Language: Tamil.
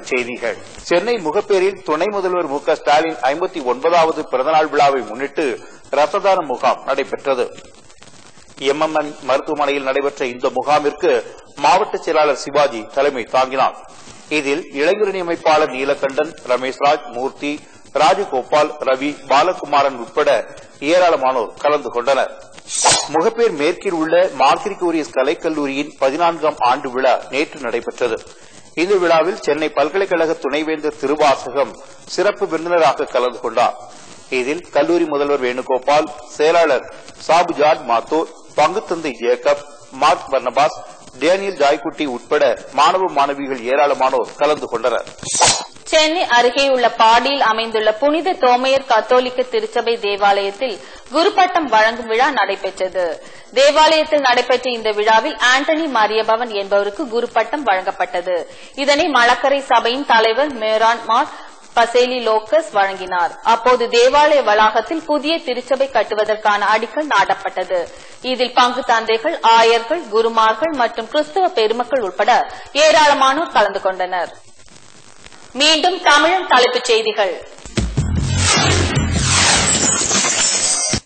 தலைப்புச் செய்திகள். சென்னை முகப்பேரில் துணை முதல்வர் மு க ஸ்டாலின் 59வது பிறந்தநாள் விழாவை முன்னிட்டு ரத்த தான முகாம் நடைபெற்றது. MMN மருத்துவமனையில் நடைபெற்ற இந்த முகாமிற்கு மாவட்ட செயலாளர் சிவாஜி தலைமை தாங்கினார். இதில் இளைஞரணி அமைப்பாளர் நீலகண்டன், ரமேஷ்ராஜ், மூர்த்தி, ராஜகோபால், ரவி, பாலகுமாரன் உட்பட ஏராளமானோர் கலந்து கொண்டனர். முகப்பேர் மேற்கில் உள்ள மார்கரி கூரியஸ் கலைக்கல்லூரியின் 14ஆம் ஆண்டு விழா நேற்று நடைபெற்றது. இந்த விழாவில் சென்னை பல்கலைக்கழக துணைவேந்தர் திருவாசகம் சிறப்பு விருந்தினராக கலந்து கொண்டார். இதில் கல்லூரி முதல்வர் வேணுகோபால், செயலாளர் சாபு ஜார்ஜ் மாத்தூர், பங்குத்தந்தை Jacob, Mark Barnabas, Daniel Joykutty உட்பட மாணவ மாணவிகள் ஏராளமானோர் கலந்து கொண்டனர். சென்னை அருகேயுள்ள பாடியில் அமைந்துள்ள புனித தோமையர் கத்தோலிக்க திருச்சபை தேவாலயத்தில் குருப்பட்டம் வழங்கும் விழா நடைபெற்றது. தேவாலயத்தில் நடைபெற்ற இந்த விழாவில் ஆண்டனி மரியபவன் என்பவருக்கு குருப்பட்டம் வழங்கப்பட்டது. இதனை மலக்கரை சபையின் தலைவர் மேரான் மார் பசேலி லோக்கஸ் வழங்கினார். அப்போது தேவாலய வளாகத்தில் புதிய திருச்சபை கட்டுவதற்கான அடிக்கல் நாட்டப்பட்டது. இதில் பங்கு தந்தைகள், ஆயர்கள், குருமார்கள் மற்றும் கிறிஸ்துவ பெருமக்கள் உட்பட ஏராளமானோர் கலந்து கொண்டனர். மீண்டும் தமிழன் தலைப்புச் செய்திகள்.